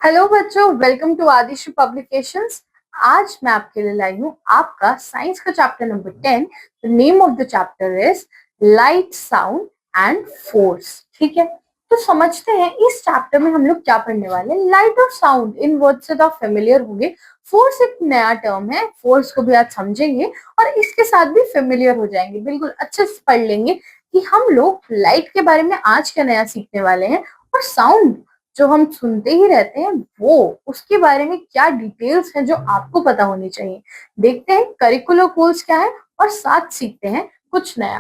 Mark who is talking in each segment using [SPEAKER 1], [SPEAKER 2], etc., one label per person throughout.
[SPEAKER 1] Hello बच्चों, welcome to आदिशु publications. आज मैं आपके लिए लाई हूँ आपका साइंस का chapter number 10। The name of the chapter is light, sound and force. ठीक है, तो समझते हैं इस चैप्टर में हम लोग क्या पढ़ने वाले हैं। लाइट और साउंड, इन वर्ड से तो आप फेमिलियर होंगे। फोर्स एक नया टर्म है, फोर्स को भी आज समझेंगे और इसके साथ भी फेमिलियर हो जाएंगे। बिल्कुल अच्छे से पढ़ लेंगे कि हम लोग लाइट के बारे में आज क्या नया सीखने वाले हैं और साउंड जो हम सुनते ही रहते हैं वो उसके बारे में क्या डिटेल्स हैं जो आपको पता होनी चाहिए। देखते हैं करिकुलर गोल्स क्या है और साथ सीखते हैं कुछ नया।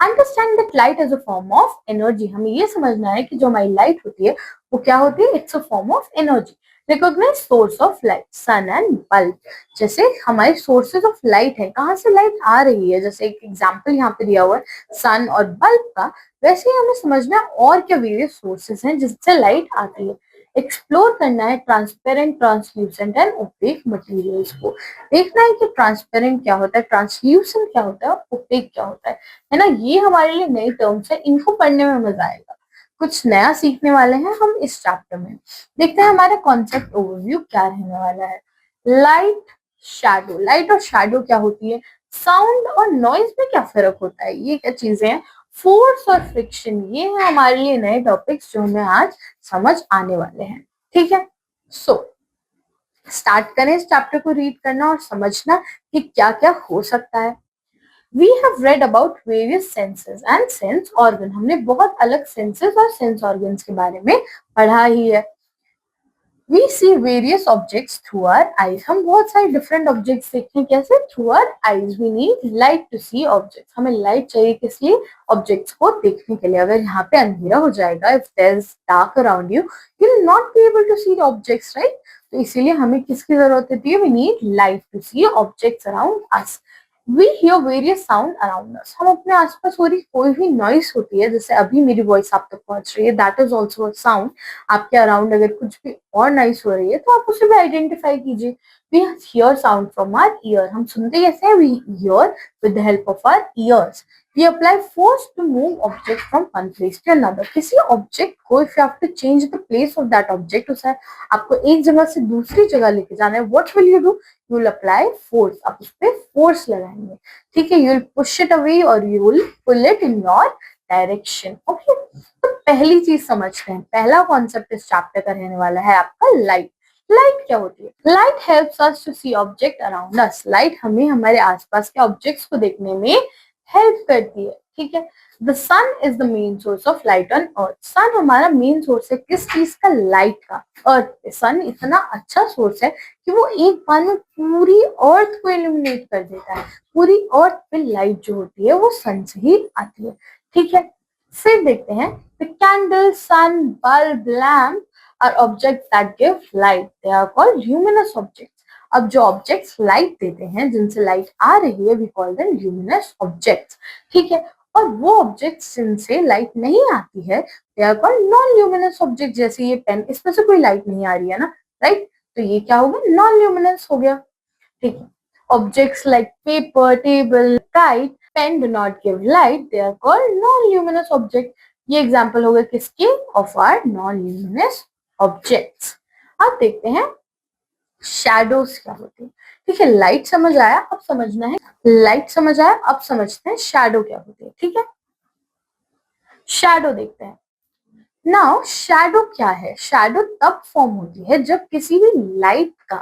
[SPEAKER 1] Understand that light is a form of energy. हमें ये समझना है कि जो हमारी लाइट होती है वो क्या होती है। It's a form of energy. Recognise source of light, sun and bulb. जैसे हमारे सोर्सेज ऑफ लाइट है, कहाँ से लाइट आ रही है, जैसे एक एग्जाम्पल यहाँ पे दिया हुआ है सन और बल्ब का। वैसे ही हमें समझना है और क्या वेरियस सोर्सेज हैं जिससे लाइट आती है। एक्सप्लोर करना है transparent, translucent and opaque materials को। देखना है कि ट्रांसपेरेंट क्या होता है, ट्रांसल्यूसेंट क्या होता है और ओपेक क्या होता है ना। ये हमारे लिए नई टर्म्स है, इनको पढ़ने में मजा आएगा। कुछ नया सीखने वाले हैं हम इस चैप्टर में। देखते हैं हमारा कॉन्सेप्ट ओवरव्यू क्या रहने वाला है। Light, shadow. लाइट और शैडो क्या होती है, साउंड और नॉइज में क्या फर्क होता है, ये क्या चीजें हैं। फोर्स और फ्रिक्शन, ये है हमारे लिए नए टॉपिक्स जो हमें आज समझ आने वाले हैं। ठीक है, सो स्टार्ट करें इस चैप्टर को रीड करना और समझना कि क्या क्या हो सकता है। We have read about various senses and sense organ. हमने बहुत अलग senses और sense organs के बारे में पढ़ा ही है। We see various objects through our eyes. हम बहुत सारे different objects देखते हैं, कैसे? Through our eyes. We need light to see objects. हमें light चाहिए किस लिए? Objects को देखने के लिए। अगर यहाँ पे अंधेरा हो जाएगा, if there's dark around you, you'll not be able to see the objects, right? तो इसीलिए हमें किसकी जरूरत होती है? We need light to see objects around us. We hear various sound around us. हम अपने आसपास हो रही कोई भी नॉइस होती है, जैसे अभी मेरी वॉइस आप तक पहुंच रही है, that is also a sound. आपके अराउंड अगर कुछ भी और नॉइस हो रही है तो आप उसे भी आइडेंटिफाई कीजिए। We hear sound from our ear. हम सुनते कैसे हैं? We hear with the help of our ears. We apply force to move object from one place to another. किसी ऑब्जेक्ट को if you have to change the place of that object, उसे आपको एक जगह से दूसरी जगह लेके जाना है, what will you do? You will apply force. आप उस पर फोर्स लगाएंगे। ठीक है, you will push it away or you will pull it in your direction. Okay? तो पहली चीज समझते हैं, पहला कॉन्सेप्ट इस चैप्टर का रहने वाला है आपका लाइट। लाइट क्या होती है? Light helps us to see object around us. Light हमें हमारे आसपास के ऑब्जेक्ट्स को देखने में हेल्प करती है। ठीक है, the sun is the main source of light on earth. Sun हमारा मेन सोर्स है किस चीज का? लाइट का। अर्थ पे सन इतना अच्छा सोर्स है कि वो एक बार में पूरी अर्थ को इल्यूमिनेट कर देता है। पूरी अर्थ पे लाइट जो होती है वो सन से ही आती है। ठीक है, फिर देखते हैं the candle, sun, bulb, lamp are object that give light. They are called luminous object. अब जो ऑब्जेक्ट्स लाइट देते हैं, जिनसे लाइट आ रही है, we call them luminous objects. ठीक है, और वो ऑब्जेक्ट्स जिनसे लाइट नहीं आती है, they are called non luminous object. जैसे ये पेन, इसमें से कोई लाइट नहीं आ रही है ना, राइट? तो ये क्या हो गया? नॉन ल्यूमिनस हो गया। ठीक है, objects like paper, table, kite, pen do not give light, they are called non luminous object. ये एग्जांपल हो गए किसके? Of are non luminous objects. अब देखते हैं शैडोज क्या होती है। ठीक है, लाइट समझ आया, अब समझना है, लाइट समझ आया, अब समझते हैं शैडो क्या होती है। ठीक है, शैडो देखते हैं। नाउ शैडो क्या है? शैडो तब फॉर्म होती है जब किसी भी लाइट का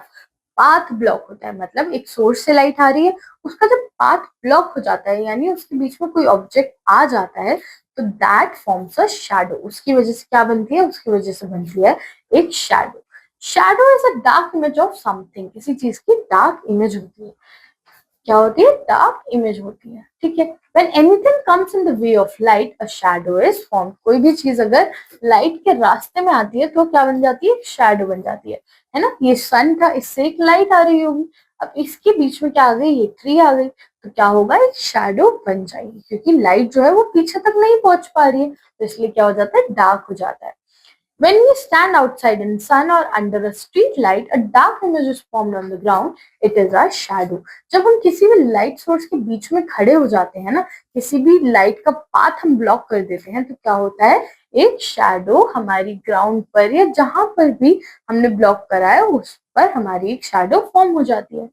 [SPEAKER 1] पाथ ब्लॉक होता है। मतलब एक सोर्स से लाइट आ रही है, उसका जब पाथ ब्लॉक हो जाता है, यानी उसके बीच में कोई ऑब्जेक्ट आ जाता है, तो दैट फॉर्म्स अ शैडो। उसकी वजह से क्या बनती है? उसकी वजह से बनती है एक shadow. Shadow is a dark image of something. किसी चीज की डार्क इमेज होती है। क्या होती है? डार्क इमेज होती है। ठीक है, when anything comes in the way of light, a shadow is formed. कोई भी चीज अगर लाइट के रास्ते में आती है तो क्या बन जाती है? शैडो बन जाती है ना। ये सन था, इससे एक लाइट आ रही होगी, अब इसके बीच में क्या आ गई? ये ट्री आ गई, तो क्या होगा? एक शैडो बन जाएगी, क्योंकि लाइट जो है वो पीछे तक नहीं पहुंच पा रही है, तो इसलिए क्या हो जाता है? डार्क हो जाता है। When we stand outside in sun or under a street light, a dark image is formed on the ground. It is our shadow. जब हम किसी भी लाइट सोर्स के बीच में खड़े हो जाते हैं ना, किसी भी लाइट का पाथ हम ब्लॉक कर देते हैं, तो क्या होता है? एक शैडो हमारी ग्राउंड पर या जहां पर भी हमने ब्लॉक करा है उस पर हमारी एक शैडो फॉर्म हो जाती है।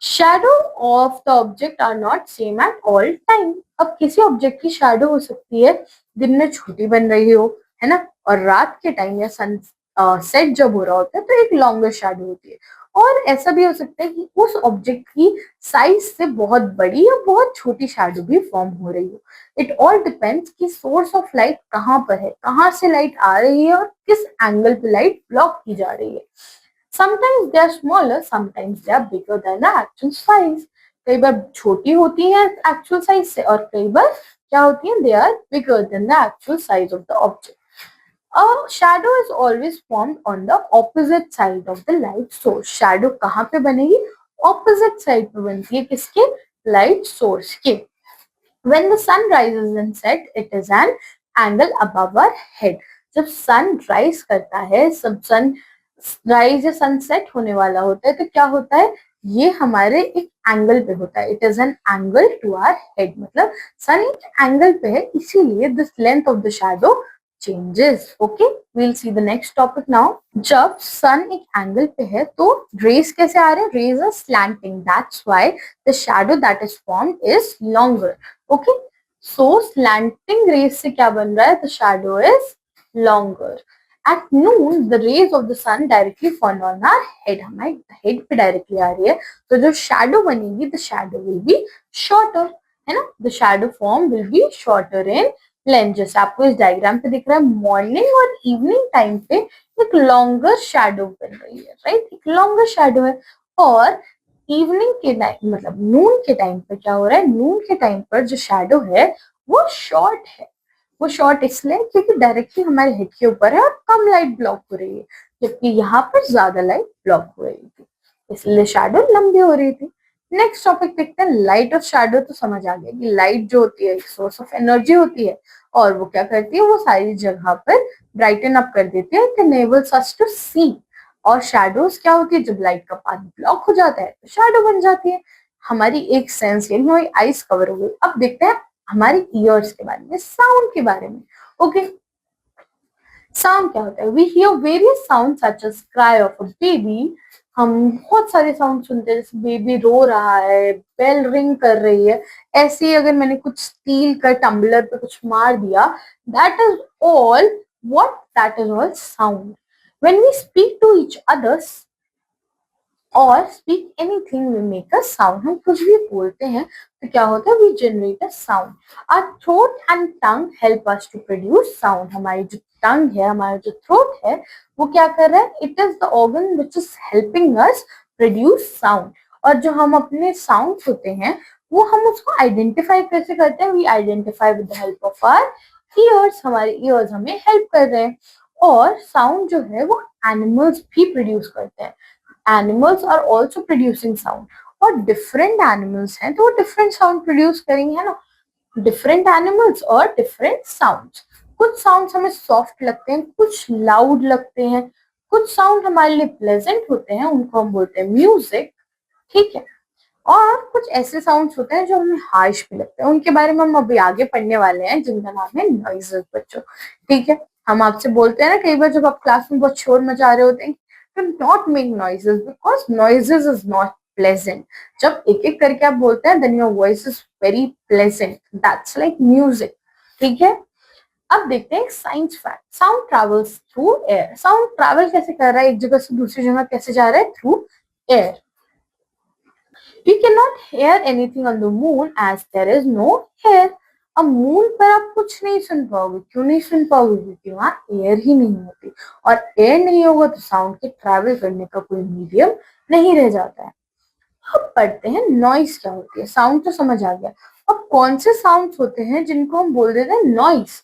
[SPEAKER 1] Shadow of the object are not same at all time. अब किसी ऑब्जेक्ट की शैडो हो सकती है दिन में छोटी बन रही हो, है ना, और रात के टाइम या सन सेट जब हो रहा होता है तो एक लॉन्गर शैडो होती है। और ऐसा भी हो सकता है कि उस ऑब्जेक्ट की साइज से बहुत बड़ी या बहुत छोटी शैडो भी फॉर्म हो रही हो। इट ऑल डिपेंड्स कि सोर्स ऑफ लाइट कहाँ पर है, कहाँ से लाइट आ रही है और किस एंगल पे लाइट ब्लॉक की जा रही है। Sometimes they are smaller, sometimes they are bigger than the actual size. कई बार छोटी होती हैं एक्चुअल साइज से और कई बार क्या होती हैं, they are bigger than the actual size of the object. A shadow is always formed on the opposite side of the light source. Shadow कहाँ पे बनेगी? Opposite side पे बनती है, किसके? Light source के. When the sun rises and sets, it is an angle above our head. जब sun rise करता है, सब सन राइज या सनसेट होने वाला होता है तो क्या होता है, ये हमारे एक एंगल पे होता है। It is an angle to our head, मतलब सन एक एंगल पे है, इसीलिए this length of the shadow changes. Okay, we'll see the next topic now. जब सन एक एंगल पे है तो रेज कैसे आ रहे हैं? Rays are slanting, that's why the shadow that is formed is longer. Okay, so slanting rays से क्या बन रहा है? The shadow is longer. At noon, the rays of the sun directly fall on our head. हमारे head पे directly आ रही है तो जो शैडो बनेगी, the shadow will be shorter, है ना? The shadow form will be shorter in length. जैसे आपको इस डायग्राम पे दिख रहा है, मॉर्निंग और इवनिंग टाइम पे एक लॉन्गर शैडो बन रही है, राइट? एक लॉन्गर शैडो है। और इवनिंग के टाइम मतलब नून के टाइम पे क्या हो रहा है? नून के टाइम पर जो शैडो है वो शॉर्ट है। वो शॉर्ट इसलिए क्योंकि डायरेक्टली हमारे हेड के ऊपर है और कम लाइट ब्लॉक हो रही है, जबकि यहाँ पर ज्यादा लाइट ब्लॉक हो रही थी, इसलिए शैडो लंबी हो रही थी। नेक्स्ट टॉपिक देखते हैं, लाइट और शैडो। तो समझ आ गया कि लाइट जो होती है एक सोर्स ऑफ एनर्जी होती है और वो क्या करती है, वो सारी जगह पर ब्राइटन अप कर देती है, it enables us to see। और शैडोज क्या होती है, जब लाइट का पाथ ब्लॉक हो जाता है तो शैडो बन जाती है। हमारी एक सेंस यानी हमारी आईज कवर हो गई। अब देखते हैं हमारे ईयर्स के बारे में, साउंड के बारे में। ओके, साउंड क्या होता है? We hear various sound such as cry of a baby. हम बहुत सारे साउंड सुनते हैं, जैसे बेबी रो रहा है, बेल रिंग कर रही है, ऐसे ही अगर मैंने कुछ स्टील का टम्बलर पे कुछ मार दिया, that is all what, that is all sound. When we speak to each others और speak anything we make a sound. हम कुछ भी बोलते हैं तो क्या होता है, we generate a sound. Our throat and tongue help us to produce sound. हमारी जो टंग है, हमारा जो थ्रोट है, वो क्या कर रहा है? It is the organ which is helping us produce sound. और जो हम अपने साउंड होते हैं वो हम उसको आइडेंटिफाई कैसे करते हैं? We identify with the help of our ears. हमारे ईयर्स हमें हेल्प कर रहे हैं। और साउंड जो है वो एनिमल्स भी प्रोड्यूस करते हैं। Animals are also producing sound, और डिफरेंट एनिमल्स हैं तो वो डिफरेंट साउंड प्रोड्यूस करेंगे, है ना? डिफरेंट एनिमल्स और डिफरेंट साउंड्स। कुछ साउंड्स हमें सॉफ्ट लगते हैं, कुछ लाउड लगते हैं, कुछ साउंड हमारे लिए प्लेजेंट होते हैं, उनको हम बोलते हैं म्यूजिक, ठीक है? और कुछ ऐसे साउंड्स होते हैं जो हमें हार्श भी लगते हैं, उनके बारे में हम अभी आगे पढ़ने वाले हैं, जिनका नाम है नॉइजेस बच्चों, ठीक है? हम आपसे बोलते हैं ना कई बार जब आप क्लास में बहुत शोर मचा रहे होते हैं, तो not make noises because noises is not pleasant. जब एक एक करके आप बोलते हैं then your voice is very pleasant, that's like music, ठीक है? अब देखते हैं science fact. Sound travels through air. Sound travel कैसे कर रहा है, एक जगह से दूसरी जगह कैसे जा रहा है? Through air. We cannot hear anything on the moon as there is no air. अब मून पर आप कुछ नहीं सुन पाओगे। क्यों नहीं सुन पाओगे? क्योंकि वहां एयर ही नहीं होती, और एयर नहीं होगा तो साउंड के ट्रैवल करने का कोई मीडियम नहीं रह जाता है। अब पढ़ते हैं नॉइस क्या होती है। साउंड तो समझ आ गया। अब कौन से साउंड होते हैं जिनको हम बोल देते हैं noise?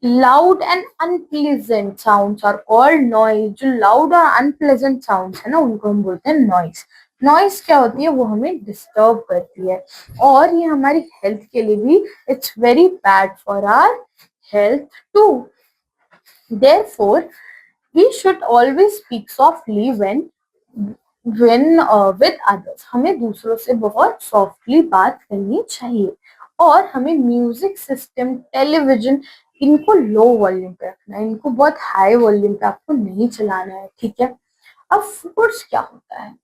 [SPEAKER 1] Loud and unpleasant sounds are called noise. जो लाउड और अनप्लेजेंट साउंड्स है ना, उनको हम बोलते हैं नॉइस। नॉइस क्या होती है? वो हमें डिस्टर्ब करती है, और ये हमारी हेल्थ के लिए भी it's very bad for our health too. Therefore, we should always speak softly when with others। हमें दूसरों से बहुत सॉफ्टली बात करनी चाहिए, और हमें म्यूजिक सिस्टम, टेलीविजन इनको लो वॉल्यूम पे रखना है, इनको बहुत हाई वॉल्यूम पे आपको नहीं चलाना है, ठीक है। अब फोर्स क्या होता है?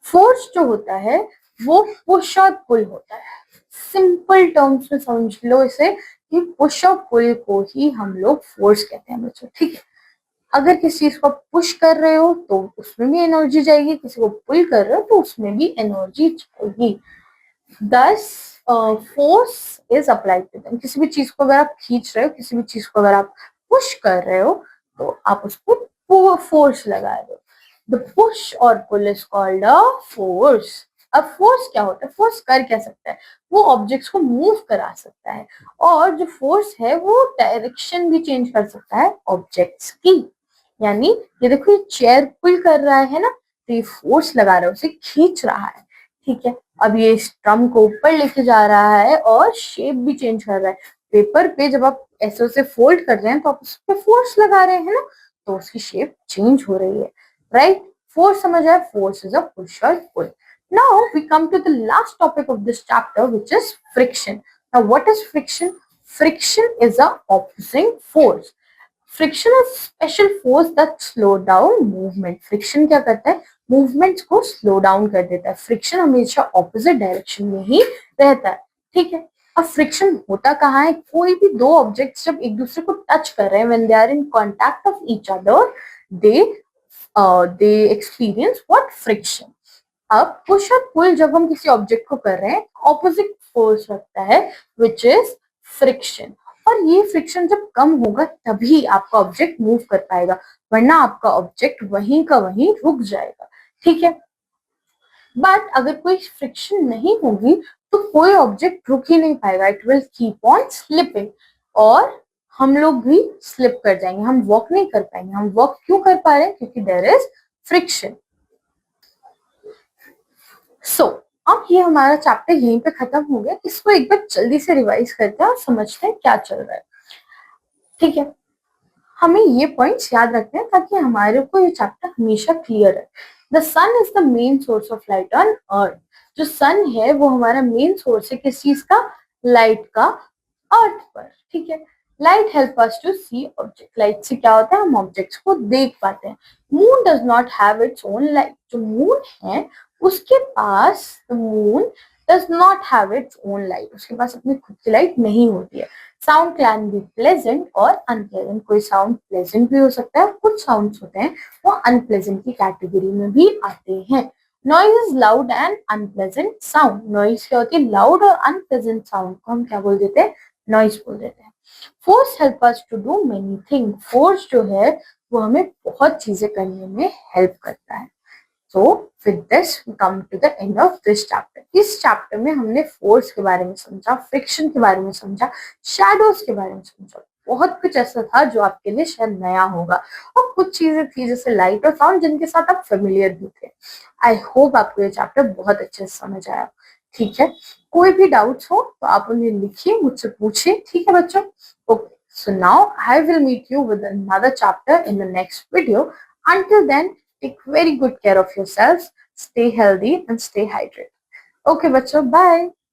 [SPEAKER 1] फोर्स जो होता है वो पुश और पुल होता है। सिंपल टर्म्स में समझ लो इसे कि पुश और पुल को ही हम लोग फोर्स कहते हैं बच्चों, ठीक है। अगर किसी चीज को पुश कर रहे हो तो उसमें भी एनर्जी जाएगी, किसी को पुल कर रहे हो तो उसमें भी एनर्जी जाएगी। Thus force is applied to them. किसी भी चीज को अगर आप खींच रहे हो, किसी भी चीज को अगर आप पुश कर रहे हो तो आप उसको फोर्स लगा रहे हो। द पुश और pull is called a force. अब फोर्स क्या होता है? फोर्स कर क्या सकता है? वो ऑब्जेक्ट्स को मूव करा सकता है, और जो फोर्स है वो डायरेक्शन भी चेंज कर सकता है ऑब्जेक्ट्स की। यानी ये देखो, ये चेयर पुल कर रहा है ना, तो ये फोर्स लगा रहा है, उसे खींच रहा है, ठीक है। अब ये स्ट्रम को ऊपर लेके जा रहा है और शेप भी चेंज कर रहा है। पेपर पे जब आप ऐसे उसे फोल्ड कर रहे हैं तो आप उस पर फोर्स लगा रहे हैं ना, तो उसकी शेप चेंज हो रही है, राइट। फोर्स समझ आया? फोर्स इज अ पुश और pull. Now we come to the last topic of this chapter which is friction. Now what is friction? Friction is a opposing force. Friction is special force that slow down movement. Friction क्या करता है? Movements को slow down कर देता है। Friction हमेशा opposite direction में ही रहता है, ठीक है। अब फ्रिक्शन होता कहाँ है? कोई भी दो ऑब्जेक्ट्स जब एक दूसरे को टच कर रहे हैं, when they are in contact of each other, they they experience what? Friction. अब पुश और पुल जब हम किसी ऑब्जेक्ट को कर रहे हैं, ऑपोजिट फोर्स लगता है विच इज फ्रिक्शन। और ये फ्रिक्शन जब कम होगा तभी आपका ऑब्जेक्ट मूव कर पाएगा, वरना आपका ऑब्जेक्ट वहीं का वहीं रुक जाएगा, ठीक है। बट अगर कोई फ्रिक्शन नहीं होगी तो कोई ऑब्जेक्ट रुक ही नहीं पाएगा, it will keep on slipping, और हम लोग भी स्लिप कर जाएंगे, हम वॉक नहीं कर पाएंगे। हम वॉक क्यों कर पा रहे हैं? क्योंकि देयर इज फ्रिक्शन। सो अब ये हमारा चैप्टर यहीं पे खत्म हो गया। इसको एक बार जल्दी से रिवाइज करते हैं और समझते हैं क्या चल रहा है, ठीक है। हमें ये पॉइंट्स याद रखते हैं ताकि हमारे को ये चैप्टर हमेशा क्लियर है। The sun is the main source of light on earth. जो सन है वो हमारा मेन सोर्स है किस चीज का? लाइट का, अर्थ पर, ठीक है। Light help us to see object. Light से क्या होता है? हम ऑब्जेक्ट्स को देख पाते हैं। Moon does not have its own light. जो मून है उसके पास, the moon does not have its own light, उसके पास अपनी खुद की लाइट नहीं होती है। साउंड कैन बी प्लेजेंट और अनप्लेजेंट। कोई साउंड प्लेजेंट भी हो सकता है, कुछ साउंड्स होते हैं वो अनप्लेजेंट की कैटेगरी में भी आते हैं। Noise is loud and unpleasant sound. Noise क्या होती है? लाउड और अनप्लेजेंट साउंड को हम क्या बोल देते हैं? नॉइज बोल देते हैं। Force help us to do many thing. Force जो है वो हमें बहुत चीजें करने में हेल्प करता है। So with this we come to the end of this chapter. इस चैप्टर में हमने फोर्स के बारे में समझा, फ्रिक्शन के बारे में समझा, शैडोज के बारे में समझा। बहुत कुछ ऐसा था जो आपके लिए शायद नया होगा, और कुछ चीजें थी जैसे लाइट और साउंड जिनके साथ आप फेमिलियर भी थे। आई होप आपको ये चैप्टर बहुत अच्छे से समझ आया, ठीक है। कोई भी डाउट्स हो तो आप उन्हें लिखिए, मुझसे पूछिए, ठीक है बच्चों। Okay, so now I will meet you with another chapter in the next video. Until then, take very good care of yourselves, stay healthy and stay hydrated. Okay, bachcho, bye.